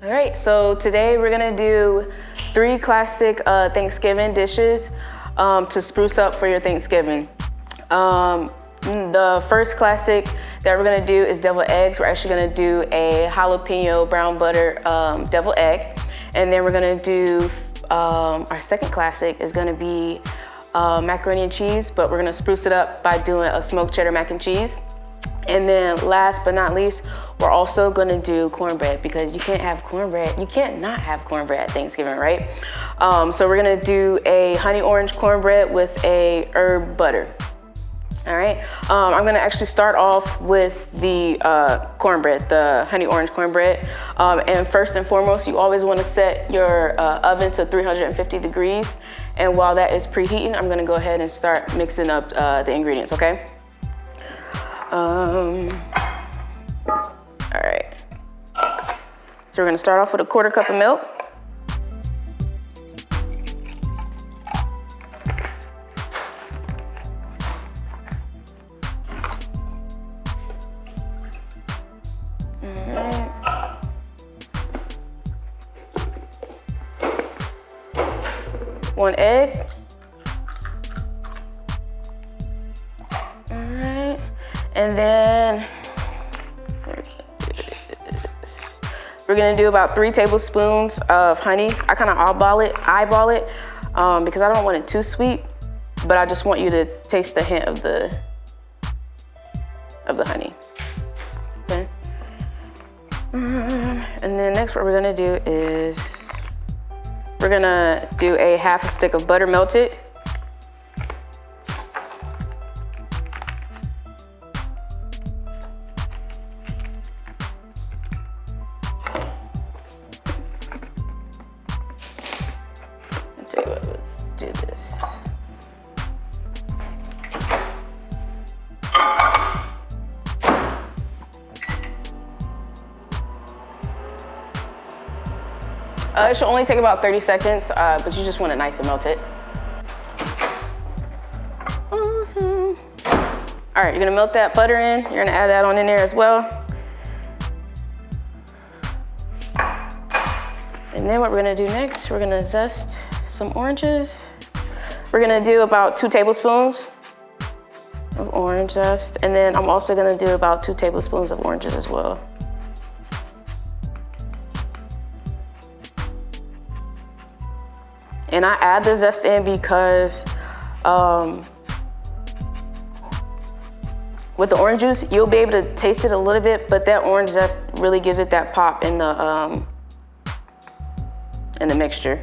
All right, so today we're gonna do 3 classic Thanksgiving dishes to spruce up for your Thanksgiving. The first classic that we're gonna do is deviled eggs. We're actually gonna do a jalapeno brown butter deviled egg. And then we're gonna do, our second classic is gonna be macaroni and cheese, but we're gonna spruce it up by doing a smoked cheddar mac and cheese. And then last but not least, we're also gonna do cornbread because you can't have cornbread. You can't not have cornbread at Thanksgiving, right? So we're gonna do a honey orange cornbread with a herb butter. All right, I'm gonna actually start off with the cornbread, the honey orange cornbread. And first and foremost, you always wanna set your oven to 350 degrees. And while that is preheating, I'm gonna go ahead and start mixing up the ingredients, okay? All right, so we're gonna start off with a 1/4 cup of milk. All right. 1 egg. All right, and then we're gonna do about 3 tablespoons of honey. I kind of eyeball it, because I don't want it too sweet, but I just want you to taste the hint of the honey. Okay. And then next, what we're gonna do is we're gonna do a 1/2 stick of butter melted. Do this. It should only take about 30 seconds, but you just want it nice and melted. Awesome. All right, you're gonna melt that butter in. You're gonna add that on in there as well. And then what we're gonna do next, we're gonna zest some oranges. We're gonna do about 2 tablespoons of orange zest. And then I'm also gonna do about 2 tablespoons of oranges as well. And I add the zest in because with the orange juice, you'll be able to taste it a little bit, but that orange zest really gives it that pop in the mixture.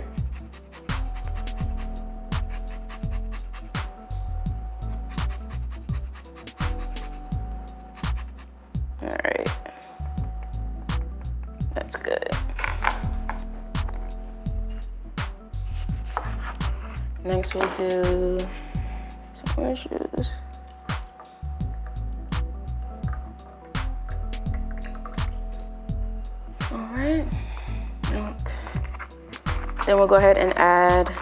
All right, that's good. Next we'll do some orange juice. All right, milk. Then we'll go ahead and add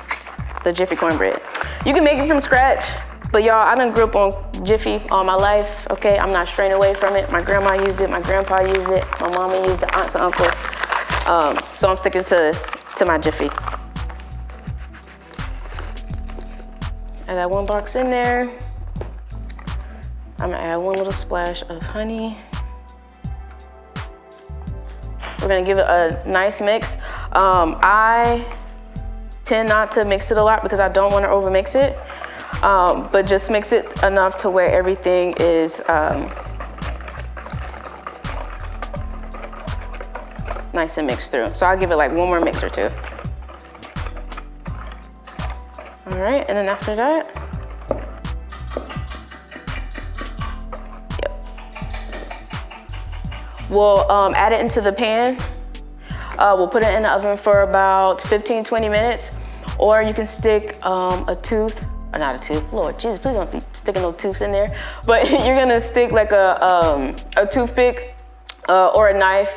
the Jiffy cornbread. You can make it from scratch, but y'all, I done grew up on Jiffy all my life, okay? I'm not straying away from it. My grandma used it, my grandpa used it, my mama used it, aunts and uncles. So I'm sticking to my Jiffy. Add that 1 box in there. I'm gonna add 1 little splash of honey. We're gonna give it a nice mix. I tend not to mix it a lot because I don't wanna overmix it, but just mix it enough to where everything is nice and mixed through. So I'll give it like 1 more mix or 2. All right, and then after that, we'll add it into the pan. We'll put it in the oven for about 15-20 minutes, or you can stick a tooth, or not a tooth, Lord Jesus, please don't be sticking no tooths in there, but you're gonna stick like a toothpick or a knife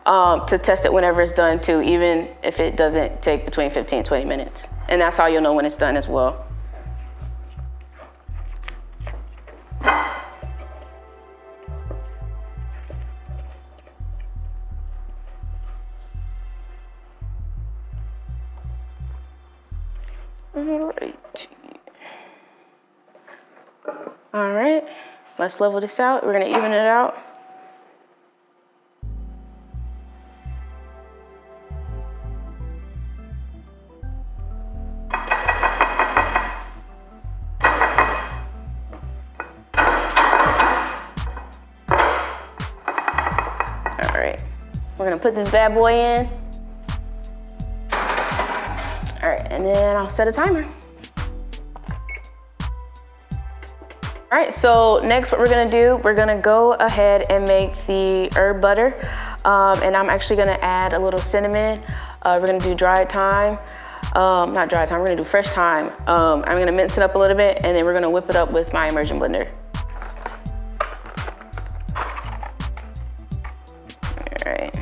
to test it whenever it's done too, even if it doesn't take between 15-20 minutes. And that's how you'll know when it's done as well. All right, let's level this out. We're gonna even it out. All right, we're gonna put this bad boy in. All right, and then I'll set a timer. All right, so next what we're gonna do, we're gonna go ahead and make the herb butter. And I'm actually gonna add a little cinnamon. We're gonna do dried thyme. Not dried thyme, we're gonna do fresh thyme. I'm gonna mince it up a little bit and then we're gonna whip it up with my immersion blender. All right.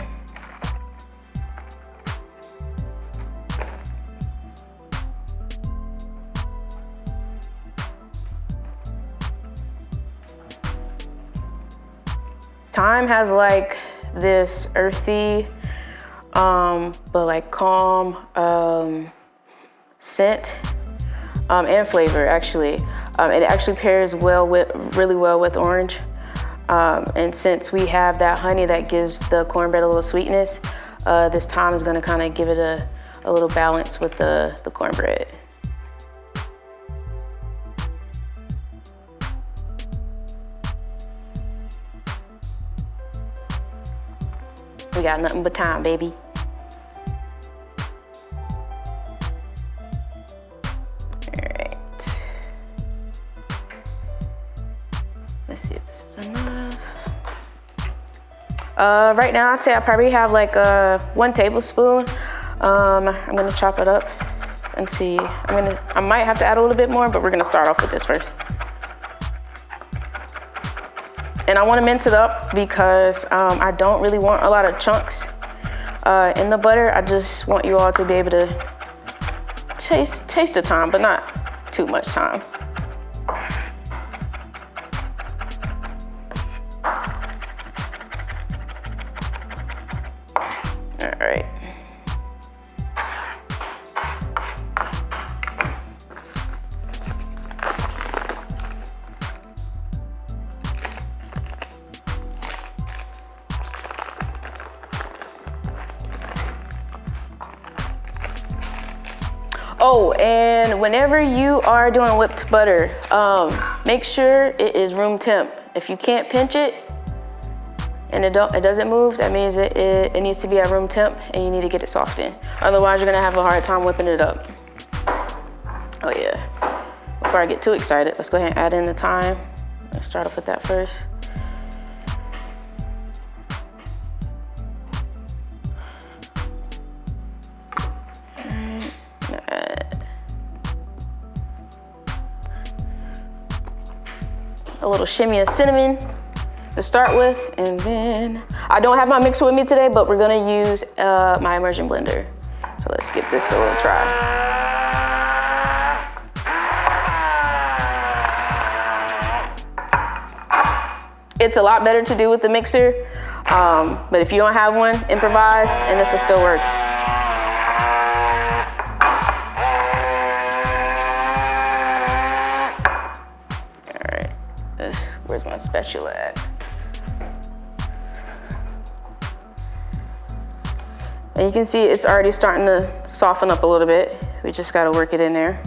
Thyme has like this earthy, but like calm scent and flavor actually. It actually pairs really well with orange. And since we have that honey that gives the cornbread a little sweetness, this thyme is gonna kind of give it a little balance with the cornbread. We got nothing but time, baby. All right. Let's see if this is enough. Right now, I'd say I probably have like 1 tablespoon. I'm gonna chop it up and see. I might have to add a little bit more, but we're gonna start off with this first. And I want to mince it up because I don't really want a lot of chunks in the butter. I just want you all to be able to taste the thyme, but not too much thyme. All right. Oh, and whenever you are doing whipped butter, make sure it is room temp. If you can't pinch it and it doesn't move, that means it needs to be at room temp and you need to get it softened. Otherwise, you're gonna have a hard time whipping it up. Oh yeah. Before I get too excited, let's go ahead and add in the thyme. Let's start off with that first. A little shimmy of cinnamon to start with, and then I don't have my mixer with me today, but we're gonna use my immersion blender. So let's give this a little try. It's a lot better to do with the mixer, but if you don't have one, improvise, and this will still work. Where's my spatula at? And you can see it's already starting to soften up a little bit. We just gotta work it in there.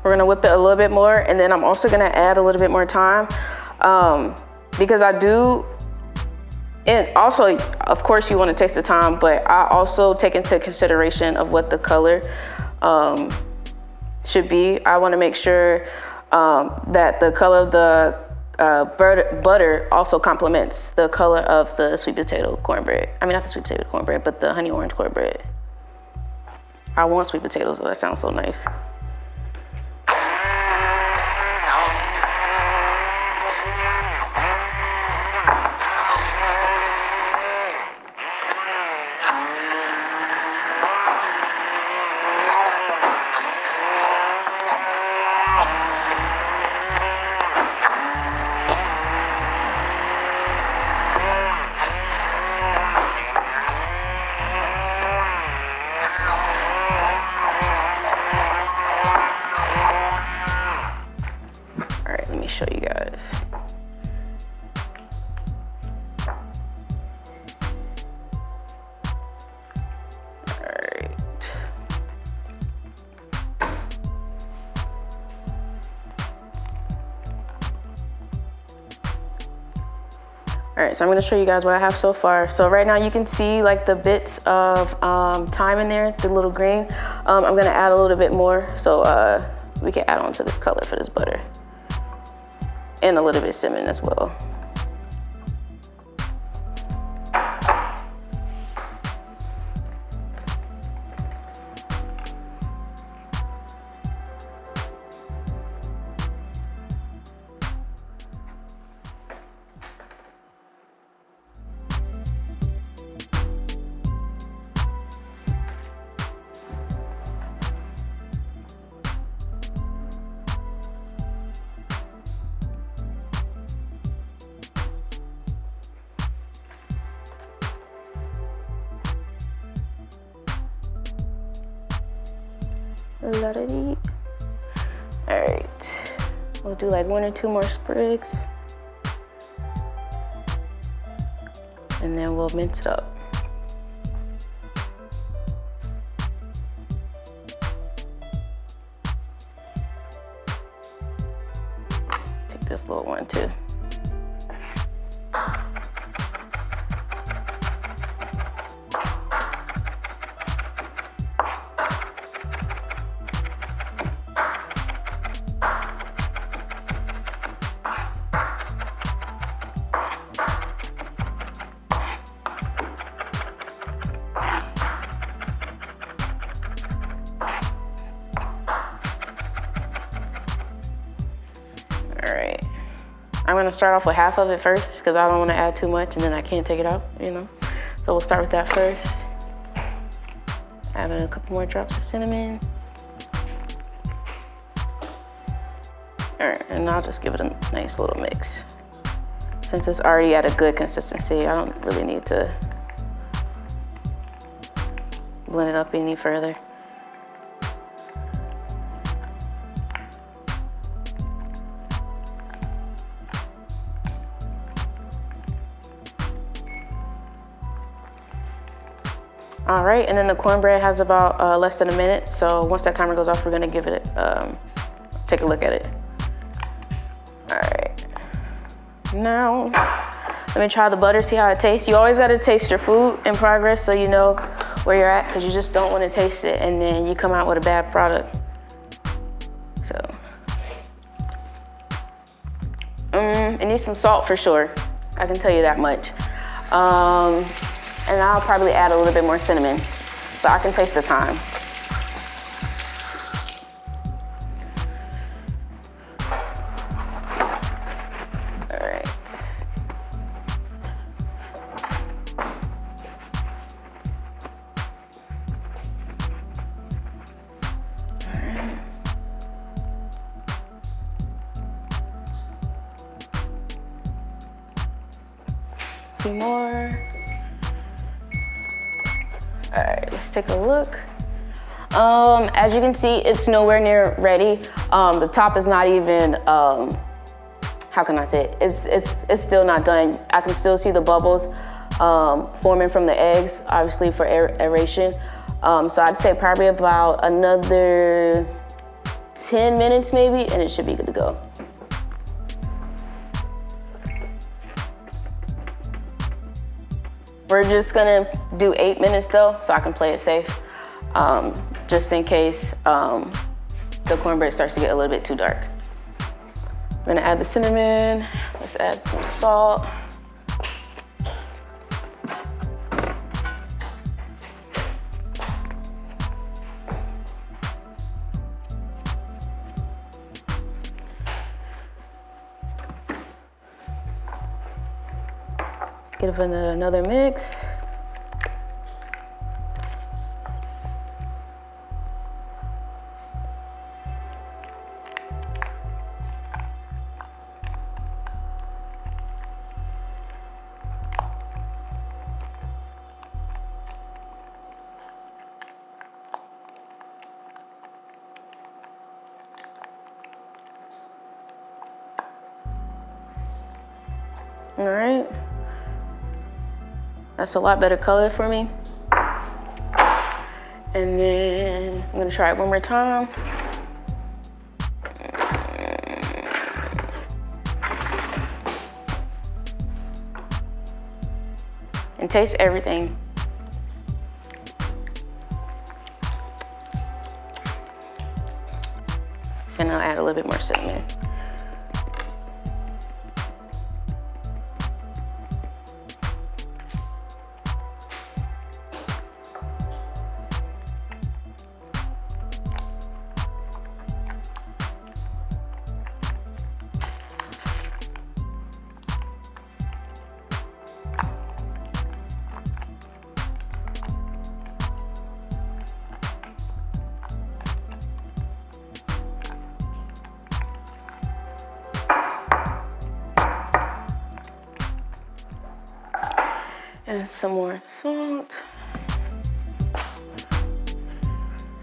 We're gonna whip it a little bit more, and then I'm also gonna add a little bit more thyme because I do, and also, of course, you wanna taste the thyme, but I also take into consideration of what the color should be. I wanna make sure that the color of the butter also complements the color of the sweet potato cornbread. I mean, not the sweet potato cornbread, but the honey orange cornbread. I want sweet potatoes, so that sounds so nice. Show you guys. All right. All right, so I'm going to show you guys what I have so far. So right now you can see like the bits of thyme in there, the little green. I'm going to add a little bit more so we can add on to this color for this butter. And a little bit of cinnamon as well. Let it eat. All right, we'll do like 1 or 2 more sprigs, and then we'll mince it up. Take this little one too. I'm gonna start off with half of it first because I don't want to add too much and then I can't take it out, you know. So we'll start with that first. Add in a couple more drops of cinnamon. All right, and I'll just give it a nice little mix. Since it's already at a good consistency, I don't really need to blend it up any further. All right, and then the cornbread has about less than a minute. So once that timer goes off, we're gonna give it, take a look at it. All right, now let me try the butter, see how it tastes. You always gotta taste your food in progress so you know where you're at, because you just don't wanna taste it and then you come out with a bad product. So, it needs some salt for sure. I can tell you that much. And I'll probably add a little bit more cinnamon so I can taste the thyme. All right. All right. A few more. All right, let's take a look. As you can see, it's nowhere near ready. The top is not even, how can I say it? It's still not done. I can still see the bubbles forming from the eggs, obviously for aeration. So I'd say probably about another 10 minutes maybe, and it should be good to go. We're just gonna do 8 minutes though, so I can play it safe, just in case the cornbread starts to get a little bit too dark. We're gonna add the cinnamon. Let's add some salt. Give it another mix. All right. That's a lot better color for me. And then I'm gonna try it one more time. And taste everything. And I'll add a little bit more cinnamon. And some more salt.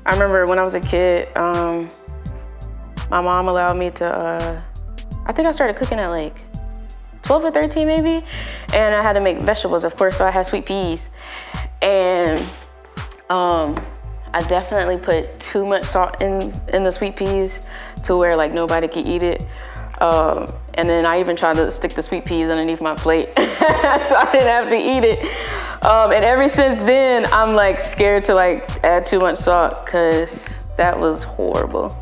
I remember when I was a kid, my mom allowed me to, I think I started cooking at like 12 or 13 maybe. And I had to make vegetables, of course, so I had sweet peas. And I definitely put too much salt in the sweet peas to where like nobody could eat it. And then I even tried to stick the sweet peas underneath my plate so I didn't have to eat it. And ever since then, I'm like scared to like add too much salt because that was horrible.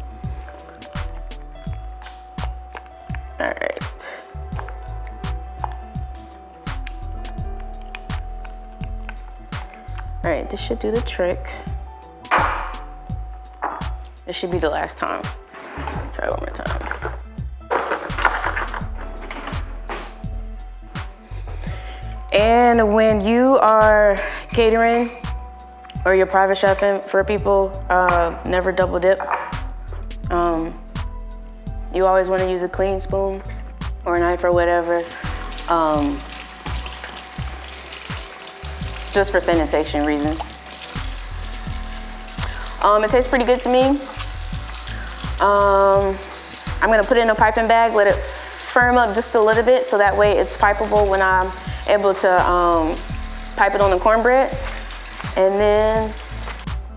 All right. All right, this should do the trick. This should be the last time. Try it one more time. And when you are catering or you're private chefing for people, never double dip. You always want to use a clean spoon or a knife or whatever, just for sanitation reasons. It tastes pretty good to me. I'm gonna put it in a piping bag, let it firm up just a little bit so that way it's pipeable when I'm able to pipe it on the cornbread. And then,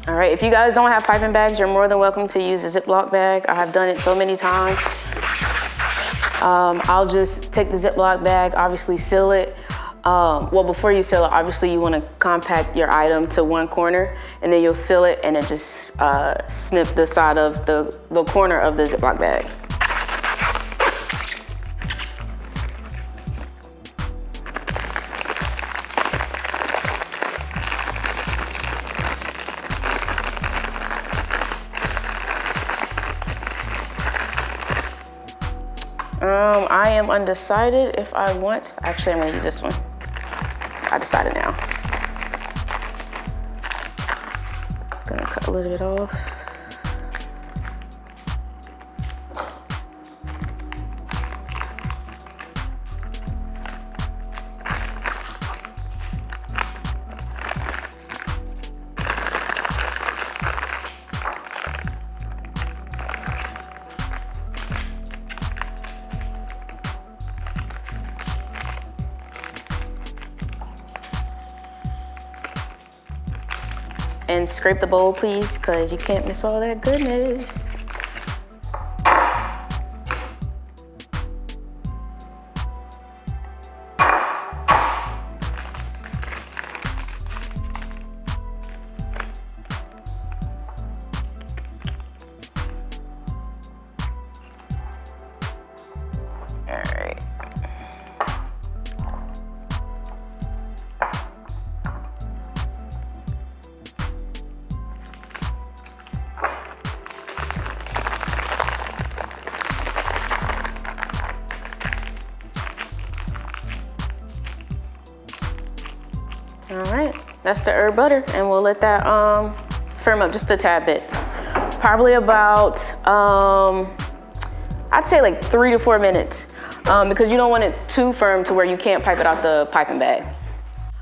all right, if you guys don't have piping bags, you're more than welcome to use a Ziploc bag. I have done it so many times. I'll just take the Ziploc bag, obviously seal it. Well, before you seal it, obviously you want to compact your item to one corner, and then you'll seal it and then just snip the side of the corner of the Ziploc bag. I am undecided if I want, actually I'm gonna use this one. I decided now. Gonna cut a little bit off. And scrape the bowl, please, because you can't miss all that goodness. that's the herb butter, and we'll let that firm up just a tad bit. Probably about, I'd say like 3 to 4 minutes, because you don't want it too firm to where you can't pipe it out the piping bag.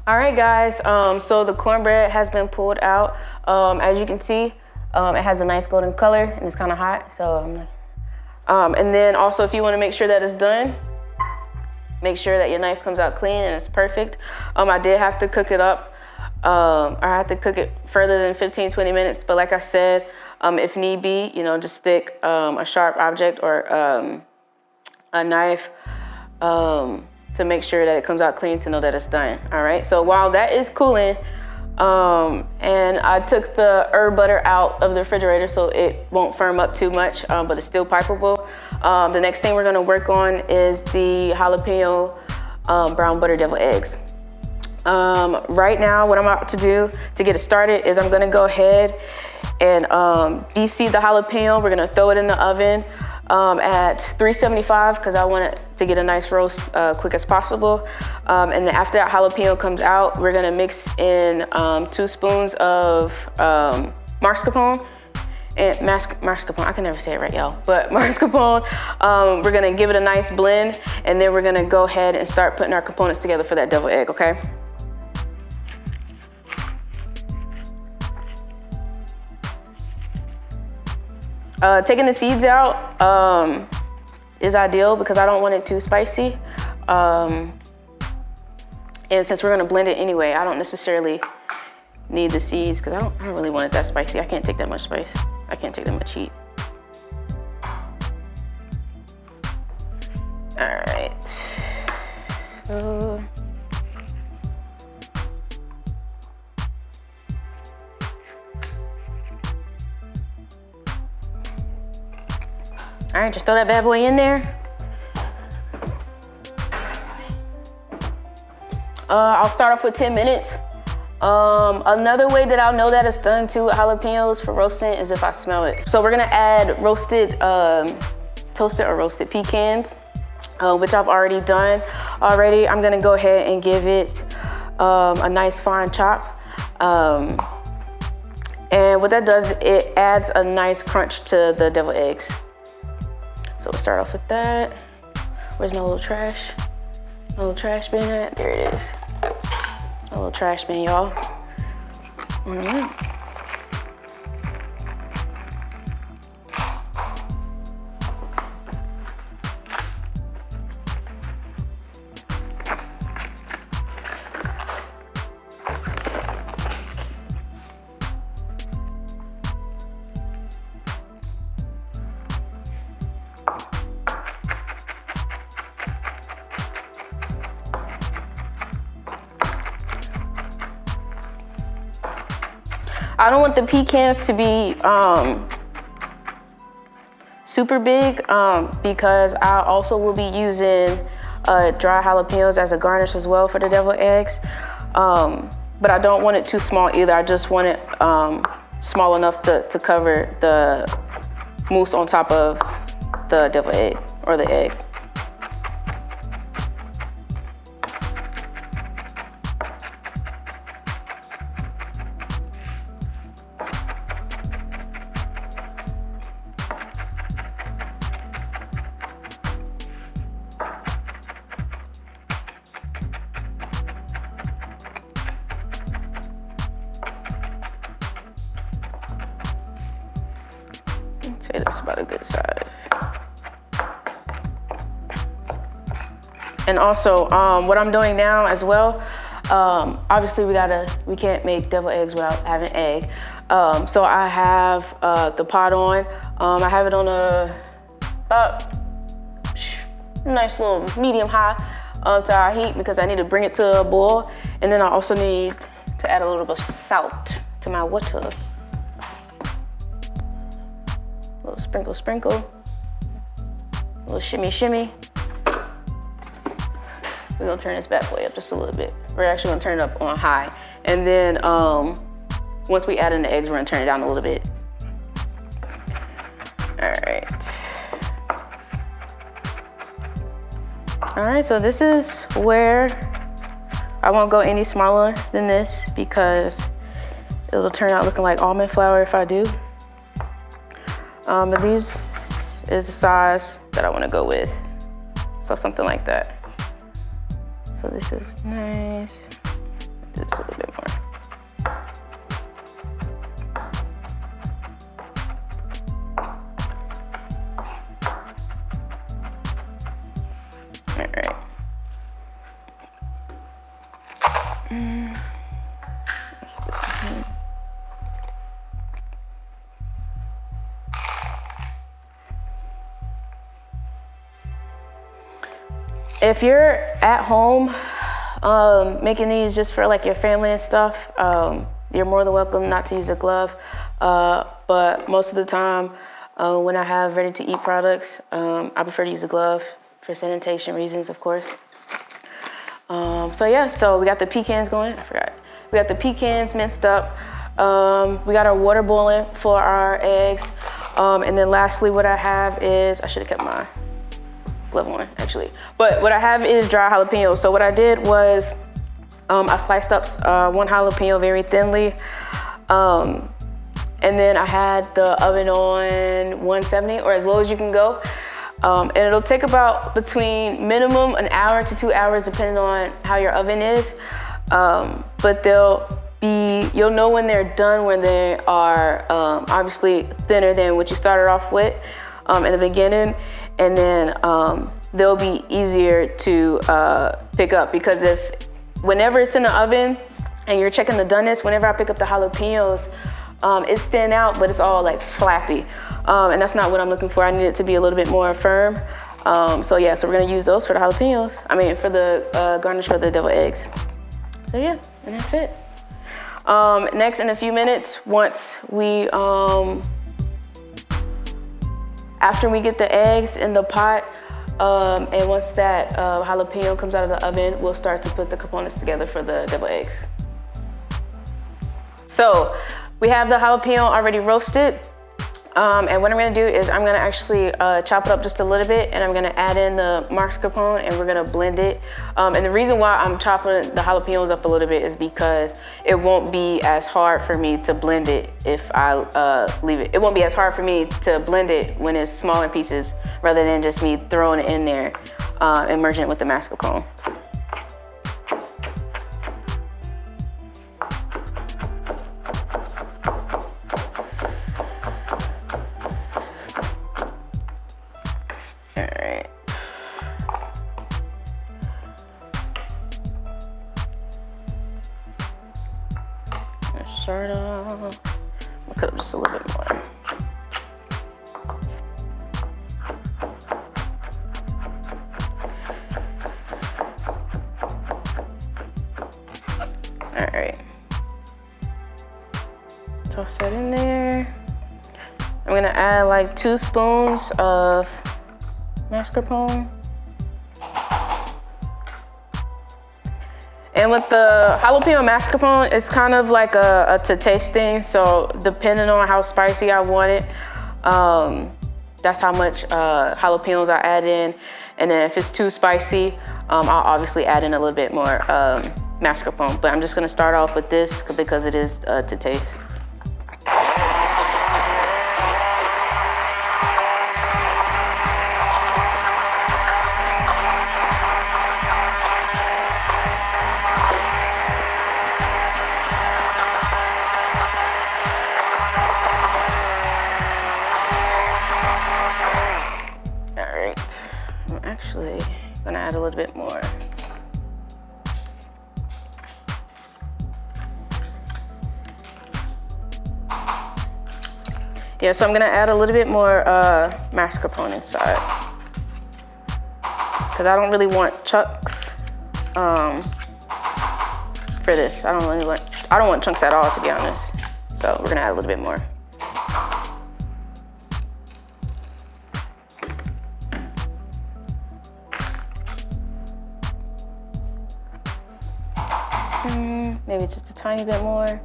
All right, guys, so the cornbread has been pulled out. As you can see, it has a nice golden color and it's kind of hot. So, and then also if you want to make sure that it's done, make sure that your knife comes out clean and it's perfect. I did have to cook it up. I had to cook it further than 15, 20 minutes. But like I said, if need be, you know, just stick a sharp object or a knife to make sure that it comes out clean to know that it's done. All right, so while that is cooling, and I took the herb butter out of the refrigerator so it won't firm up too much, but it's still pipeable. The next thing we're gonna work on is the jalapeno brown butter deviled eggs. Right now, what I'm about to do to get it started is I'm gonna go ahead and de-seed the jalapeno. We're gonna throw it in the oven at 375 because I want it to get a nice roast quick as possible. And then after that jalapeno comes out, we're gonna mix in 2 spoons of mascarpone. And mascarpone, I can never say it right, y'all, but mascarpone. We're gonna give it a nice blend, and then we're gonna go ahead and start putting our components together for that deviled egg, okay? Taking the seeds out is ideal because I don't want it too spicy. And since we're gonna blend it anyway, I don't necessarily need the seeds because I don't really want it that spicy. I can't take that much spice. I can't take that much heat. All right. So, all right, just throw that bad boy in there. I'll start off with 10 minutes. Another way that I'll know that it's done too with jalapenos for roasting is if I smell it. So we're gonna add roasted, toasted or roasted pecans, which I've already done already. I'm gonna go ahead and give it a nice fine chop. And what that does, it adds a nice crunch to the deviled eggs. So we'll start off with that. Where's my little trash? My little trash bin at? There it is. A little trash bin, y'all. All right. I don't want the pecans to be super big because I also will be using dry jalapenos as a garnish as well for the deviled eggs. But I don't want it too small either. I just want it small enough to cover the mousse on top of the deviled egg or the egg. Say that's about a good size. And also, what I'm doing now as well, obviously we can't make deviled eggs without having egg. So I have the pot on. I have it on about nice little medium high to high heat because I need to bring it to a boil. And then I also need to add a little bit of salt to my water. A little sprinkle, sprinkle. A little shimmy, shimmy. We're gonna turn this bad boy up just a little bit. We're actually gonna turn it up on high. And then once we add in the eggs, we're gonna turn it down a little bit. All right. All right, so this is where I won't go any smaller than this because it'll turn out looking like almond flour if I do. But these is the size that I want to go with. So something like that. So this is nice. Do this a little bit more. All right. What's this one? If you're at home making these just for like your family and stuff, you're more than welcome not to use a glove. But most of the time when I have ready to eat products, I prefer to use a glove for sanitation reasons, of course. So yeah, so we got the pecans going. I forgot. We got the pecans minced up. We got our water boiling for our eggs. And then lastly, what I have is, I should have kept my glove on actually. But what I have is dry jalapeno. So what I did was I sliced up one jalapeno very thinly. And then I had the oven on 170 or as low as you can go. And it'll take about between minimum an hour to 2 hours depending on how your oven is. But you'll know when they're done when they are obviously thinner than what you started off with in the beginning. And then they'll be easier to pick up because whenever it's in the oven and you're checking the doneness, whenever I pick up the jalapenos, it's thin out, but it's all like flappy. And that's not what I'm looking for. I need it to be a little bit more firm. So yeah, so we're gonna use those for the jalapenos. For the garnish for the deviled eggs. So yeah, and that's it. Next, in a few minutes, once we, after we get the eggs in the pot, and once that jalapeno comes out of the oven, we'll start to put the components together for the deviled eggs. So we have the jalapeno already roasted. And what I'm gonna do is I'm gonna actually chop it up just a little bit and I'm gonna add in the mascarpone and we're gonna blend it. And the reason why I'm chopping the jalapenos up a little bit is because it won't be as hard for me to blend it if I leave it. It won't be as hard for me to blend it when it's smaller pieces rather than just me throwing it in there and merging it with the mascarpone. Start off. I'll cut up just a little bit more. All right. Toss that in there. I'm gonna add like 2 spoons of mascarpone. And with the jalapeno mascarpone, it's kind of like a to taste thing. So depending on how spicy I want it, that's how much jalapenos I add in. And then if it's too spicy, I'll obviously add in a little bit more mascarpone. But I'm just gonna start off with this because it is to taste. Gonna add a little bit more. Yeah, so I'm gonna add a little bit more mascarpone inside because I don't really want chunks for this. I don't want chunks at all, to be honest. So we're gonna add a little bit more. Maybe just a tiny bit more.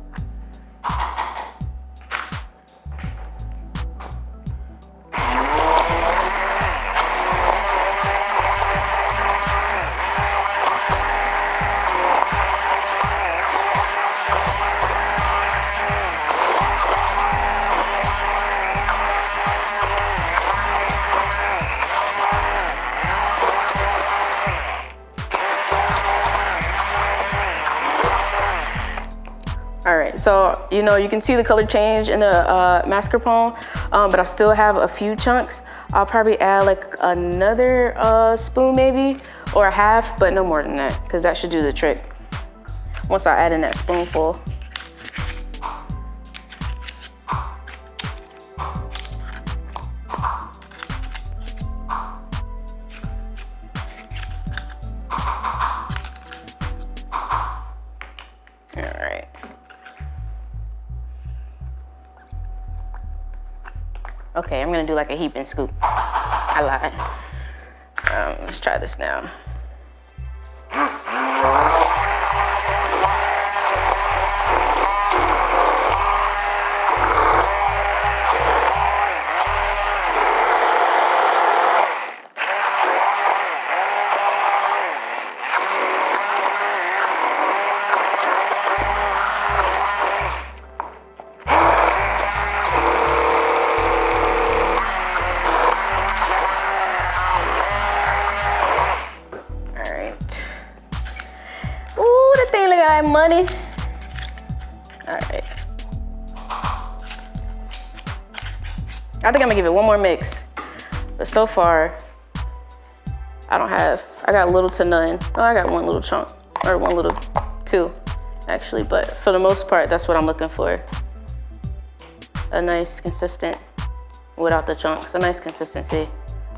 So, you know, you can see the color change in the mascarpone, but I still have a few chunks. I'll probably add like another spoon maybe, or a half, but no more than that, because that should do the trick. Once I add in that spoonful. Okay, I'm gonna do like a heap and scoop. I lied. Let's try this now. Money. All right. I think I'm gonna give it one more mix, but so far I got little to none. Oh, I got one little chunk, or two actually, but for the most part, that's what I'm looking for. A nice consistent without the chunks, a nice consistency,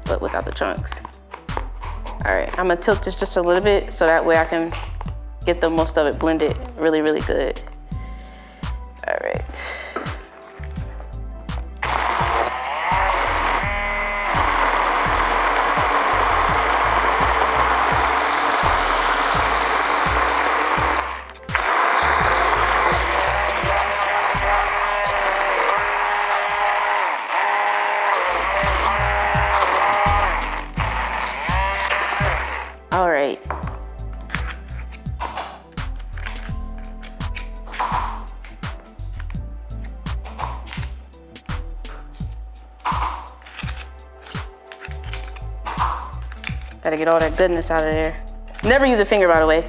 but without the chunks. All right, I'm gonna tilt this just a little bit so that way I can get the most of it blended really, really good. All right. All right. Gotta get all that goodness out of there. Never use a finger, by the way.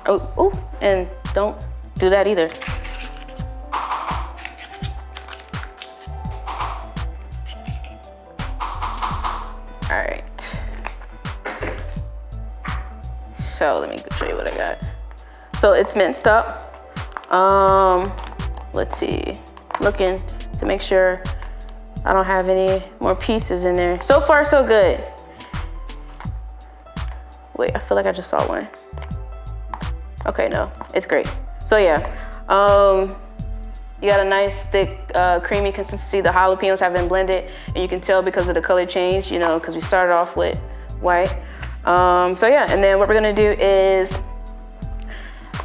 Oh, and don't do that either. All right. So let me show you what I got. So it's minced up. Let's see. Looking to make sure I don't have any more pieces in there. So far, so good. Wait, I feel like I just saw one. Okay, no, it's great. So yeah, you got a nice thick, creamy consistency. The jalapenos have been blended, and you can tell because of the color change, you know, because we started off with white. So yeah, and then what we're gonna do is,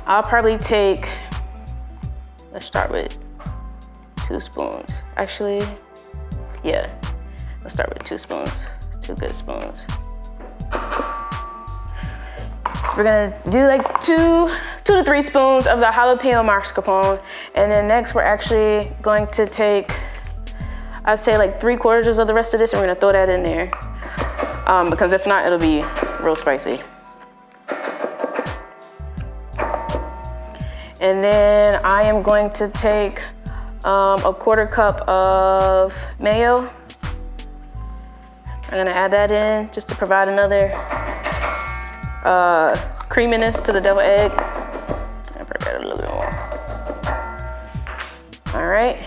I'll probably take, let's start with 2 spoons. Actually, yeah, let's start with 2 spoons, 2 good spoons. We're gonna do like 2 to 3 spoons of the jalapeno mascarpone. And then next we're actually going to take, I'd say like 3/4 of the rest of this, and we're gonna throw that in there. Because if not, it'll be real spicy. And then I am going to take a 1/4 cup of mayo. I'm gonna add that in just to provide another creaminess to the deviled egg. I forgot a little bit more. All right,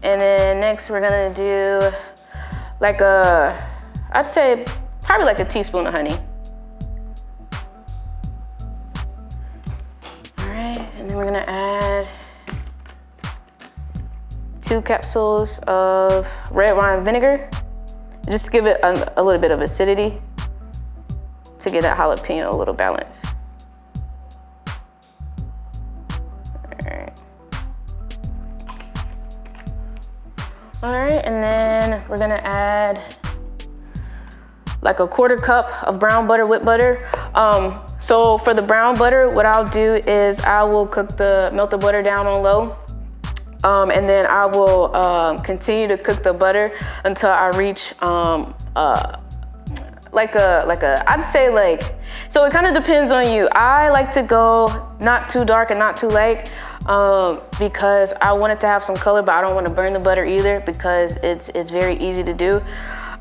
and then next we're gonna do like I'd say probably like a teaspoon of honey. All right, and then we're gonna add 2 capsules of red wine vinegar, just to give it a little bit of acidity, to get that jalapeno a little balanced. All right, and then we're gonna add like a 1/4 cup of brown butter, whipped butter. So for the brown butter, what I'll do is I will melt the butter down on low. And then I will continue to cook the butter until I reach I'd say like, so it kind of depends on you. I like to go not too dark and not too light. because I want it to have some color, but I don't want to burn the butter either because it's very easy to do.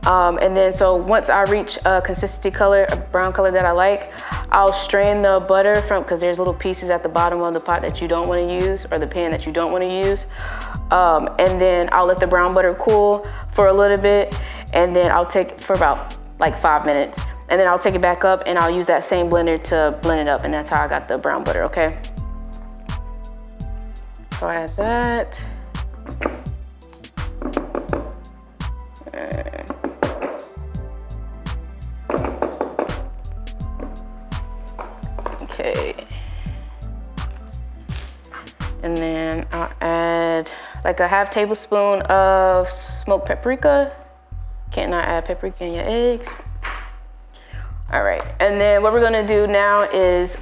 And then so once I reach a consistency color, a brown color that I like, I'll strain the butter from, because there's little pieces at the bottom of the pot that you don't want to use, or the pan that you don't want to use. And then I'll let the brown butter cool for a little bit, and then I'll take it for about like 5 minutes. And then I'll take it back up and I'll use that same blender to blend it up, and that's how I got the brown butter, okay? So I add that. Okay. And then I'll add like a half tablespoon of smoked paprika. Can't not add paprika in your eggs. All right, and then what we're gonna do now is,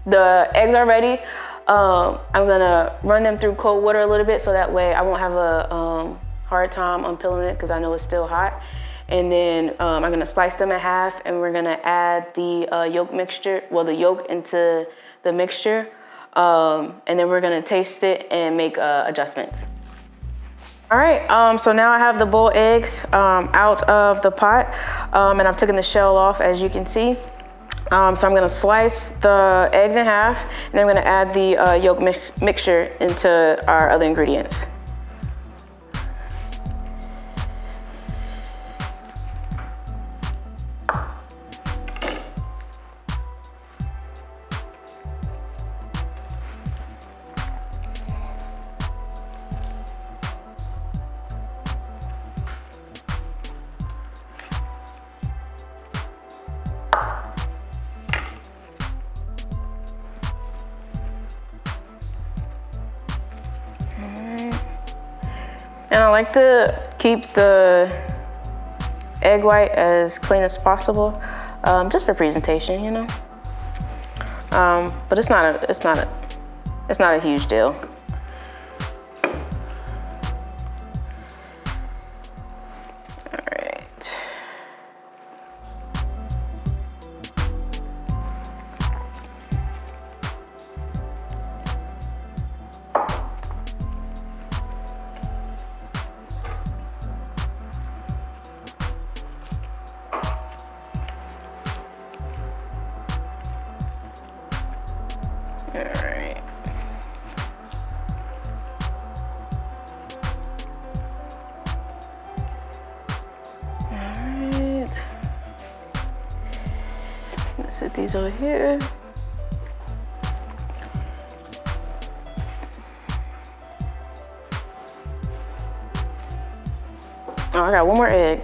the eggs are ready. I'm gonna run them through cold water a little bit so that way I won't have a hard time unpeeling it because I know it's still hot. And then I'm gonna slice them in half, and we're gonna add the yolk mixture, well, the yolk into the mixture. And then we're gonna taste it and make adjustments. All right, so now I have the boiled eggs out of the pot, and I've taken the shell off, as you can see. So I'm gonna slice the eggs in half, and then I'm gonna add the yolk mixture into our other ingredients. And I like to keep the egg white as clean as possible, just for presentation, you know. But it's not a huge deal. All right. Alright. Alright. Let's set these over here. Oh, I got one more egg.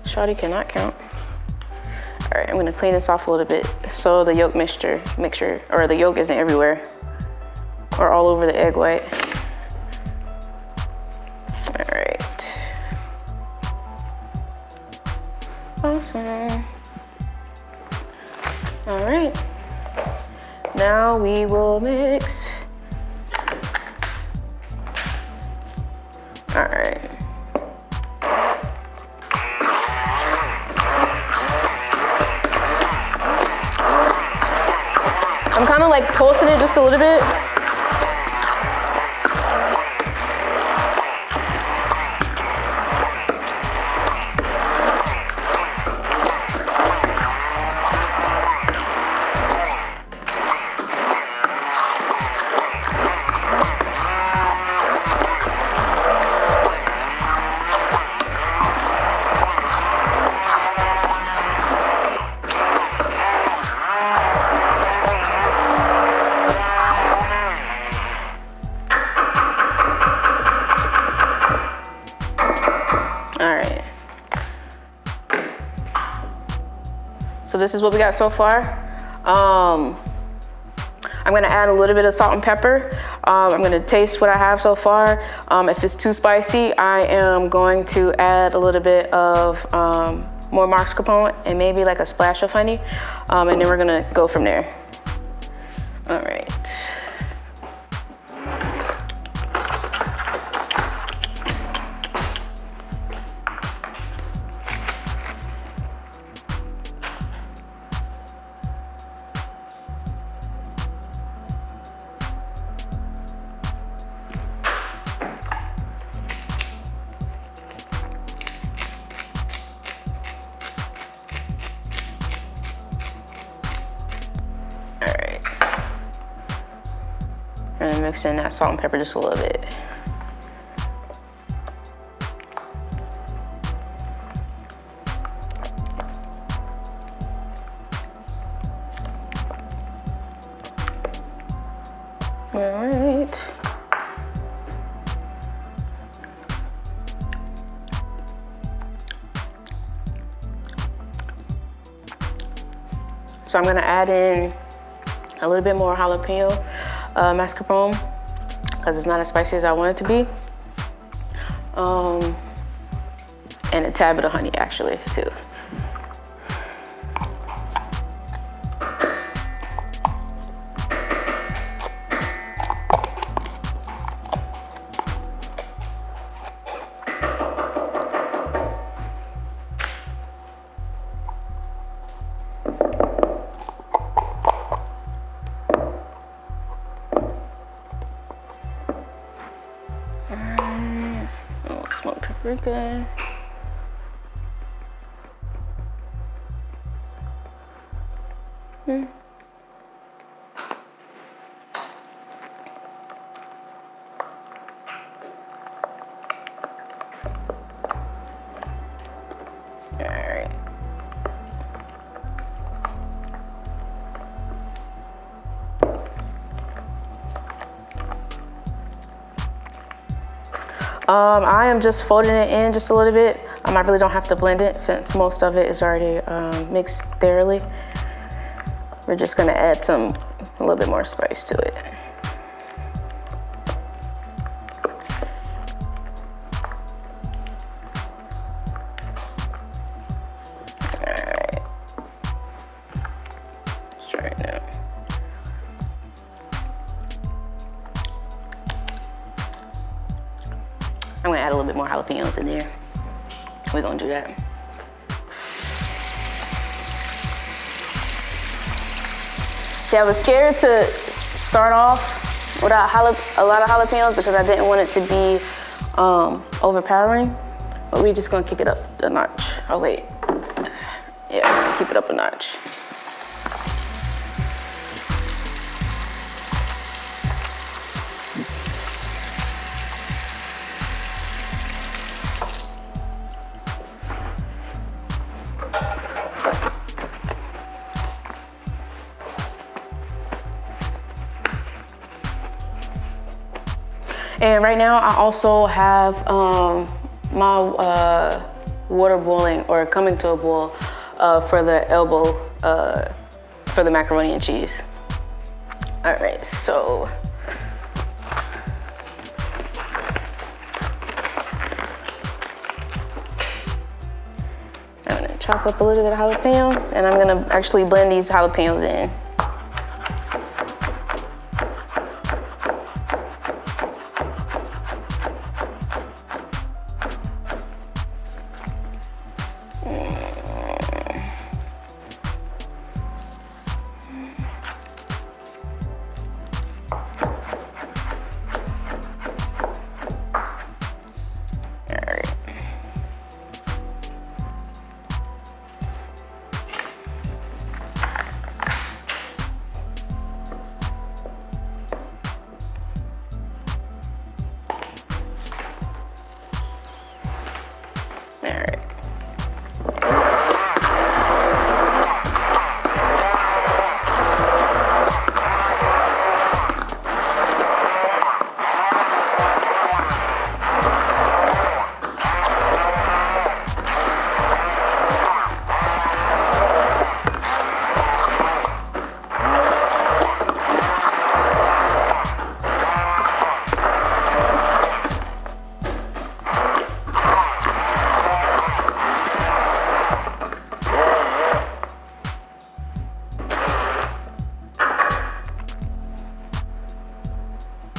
Shawty cannot count. All right, I'm gonna clean this off a little bit so the yolk mixture, or the yolk isn't everywhere or all over the egg white. All right. Awesome. All right. Now we will mix. All right. I'm kind of like pulsing it just a little bit. So this is what we got so far. I'm gonna add a little bit of salt and pepper. I'm gonna taste what I have so far. If it's too spicy, I am going to add a little bit of more mascarpone and maybe like a splash of honey. And then we're gonna go from there. All right. mix in that salt and pepper just a little bit. All right. So I'm gonna add in a little bit more jalapeno mascarpone because it's not as spicy as I want it to be. And a tad bit of honey actually too. Smoked paprika. Alright. I am just folding it in just a little bit. I really don't have to blend it since most of it is already mixed thoroughly. We're just gonna add a little bit more spice to it. Alright. Let's try it now. I'm gonna add a little bit more jalapenos in there. We're gonna do that. See, I was scared to start off without a lot of jalapenos because I didn't want it to be overpowering. But we're just gonna kick it up a notch. Oh wait, yeah, keep it up a notch. And right now I also have my water boiling or coming to a boil for the elbow for the macaroni and cheese. All right, so I'm gonna chop up a little bit of jalapeno and I'm gonna actually blend these jalapenos in.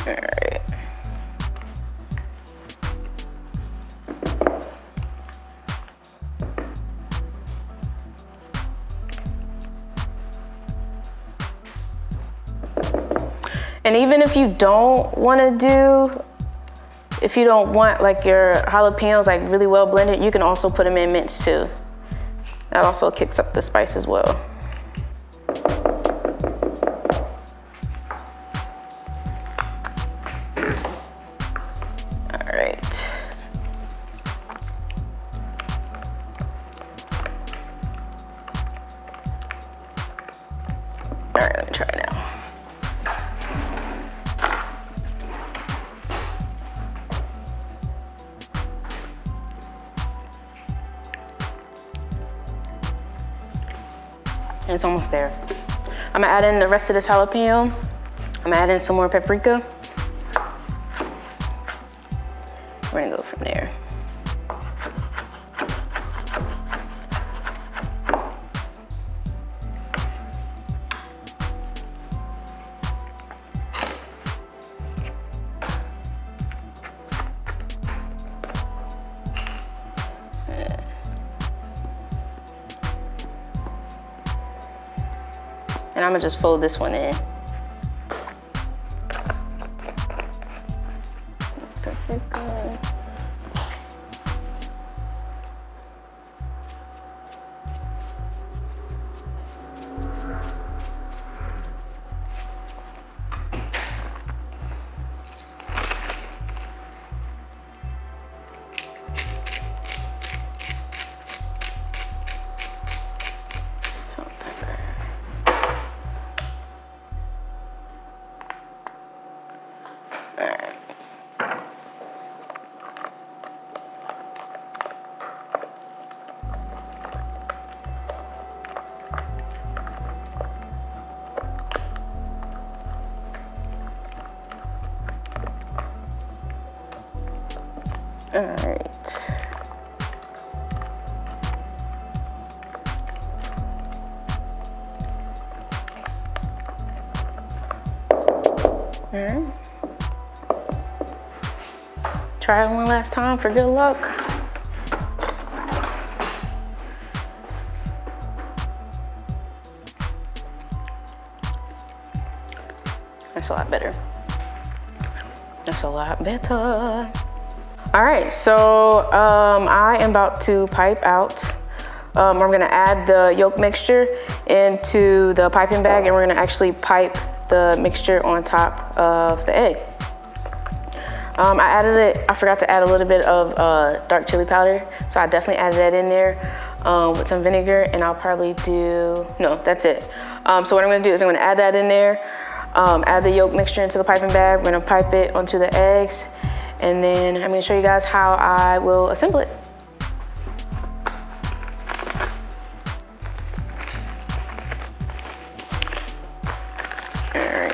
All right. And even if you don't want like your jalapenos like really well blended, you can also put them in minced too. That also kicks up the spice as well. And it's almost there. I'm gonna add in the rest of this jalapeno. I'm gonna add in some more paprika. We're gonna go from there. And I'm gonna just fold this one in. All right. All right. Try it one last time for good luck. That's a lot better. That's a lot better. All right, so I am about to pipe out. We're gonna add the yolk mixture into the piping bag, and we're gonna actually pipe the mixture on top of the egg. I forgot to add a little bit of dark chili powder, so I definitely added that in there with some vinegar, and I'll probably no, that's it. So what I'm gonna do is I'm gonna add that in there, add the yolk mixture into the piping bag. We're gonna pipe it onto the eggs, and then I'm gonna show you guys how I will assemble it. Alright.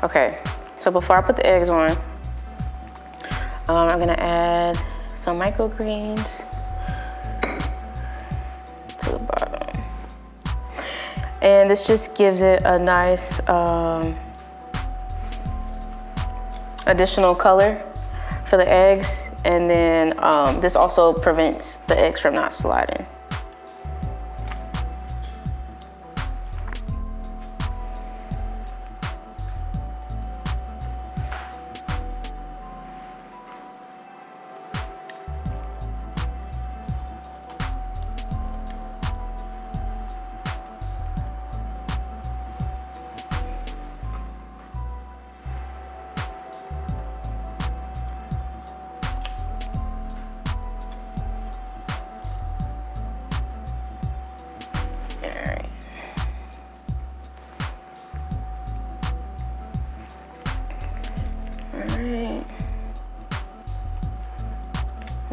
Okay, so before I put the eggs on, I'm gonna add some microgreens to the bottom. And this just gives it a nice additional color for the eggs, and then this also prevents the eggs from not sliding. Alright.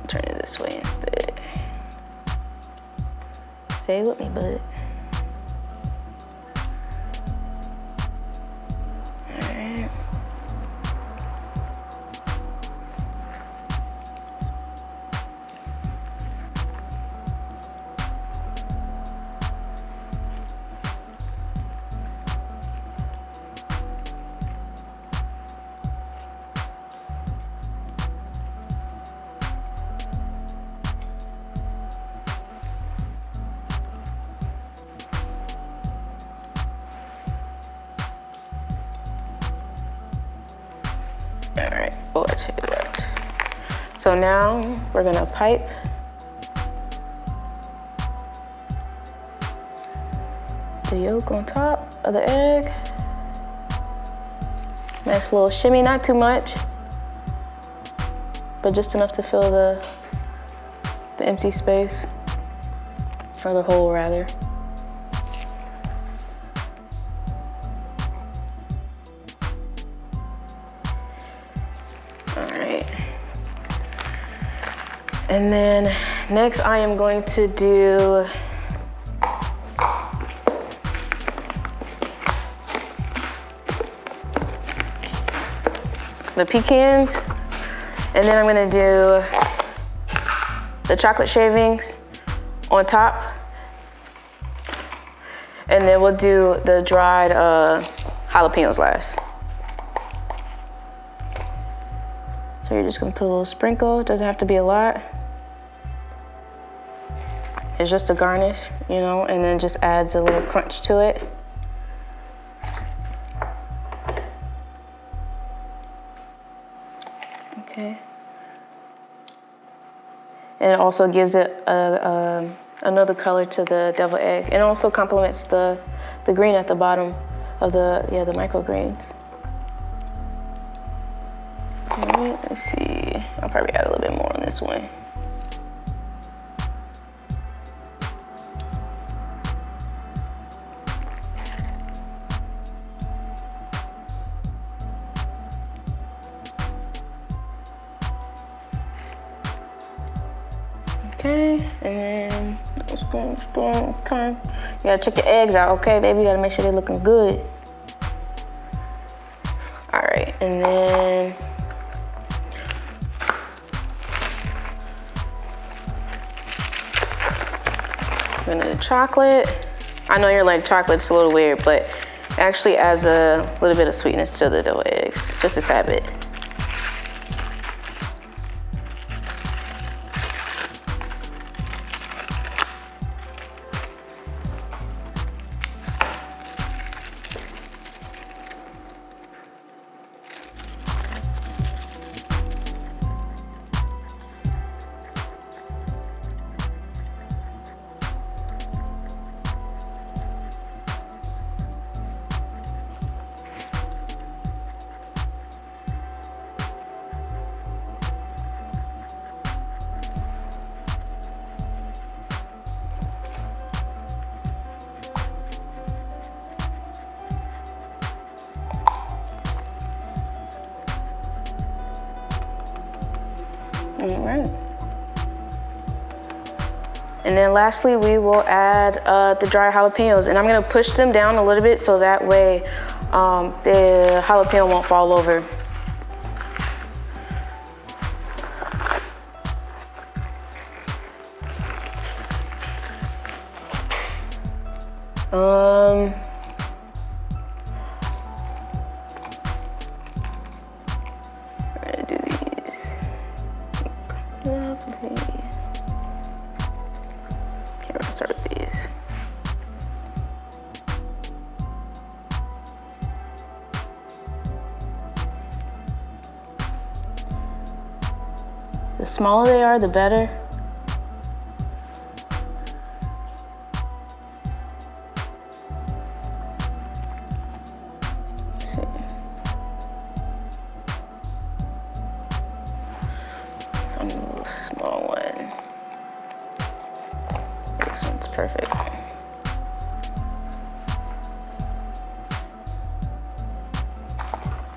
Turn it this way instead. Stay with me, bud. Alright. All right, oh, I checked it out. So now we're gonna pipe. The yolk on top of the egg. Nice little shimmy, not too much, but just enough to fill the empty space, or the hole rather. All right. And then next I am going to do the pecans, and then I'm gonna do the chocolate shavings on top, and then we'll do the dried jalapenos last. So you're just gonna put a little sprinkle, it doesn't have to be a lot. It's just a garnish, you know, and then just adds a little crunch to it. Okay. And it also gives it another color to the deviled egg, and also complements the green at the bottom of the microgreens. All right, let's see. I'll probably add a little bit more on this one. Okay, and then spoon, okay. You gotta check your eggs out, okay, baby? You gotta make sure they're looking good. All right, and then I'm gonna do chocolate. I know you're like, chocolate's a little weird, but it actually adds a little bit of sweetness to the deviled eggs, just a tad bit. All right. And then lastly, we will add the dry jalapenos, and I'm gonna push them down a little bit so that way the jalapeno won't fall over. We're gonna do these. Lovely. Okay, we're gonna start with these. The smaller they are, the better. A little small one. This one's perfect.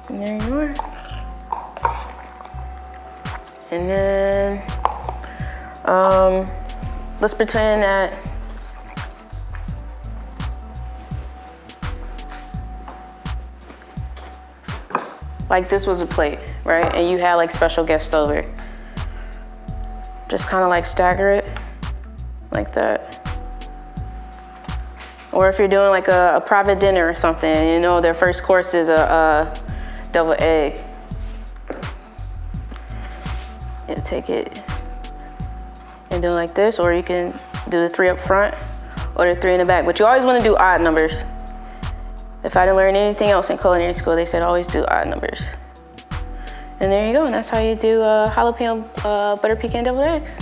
And there you are. And then let's pretend that like this was a plate, right? And you had like special guests over. Just kind of like stagger it like that. Or if you're doing like a private dinner or something, you know, their first course is a deviled egg. You take it and do it like this, or you can do the 3 up front or the 3 in the back. But you always want to do odd numbers. If I didn't learn anything else in culinary school, they said always do odd numbers. And there you go, and that's how you do jalapeno butter pecan deviled eggs.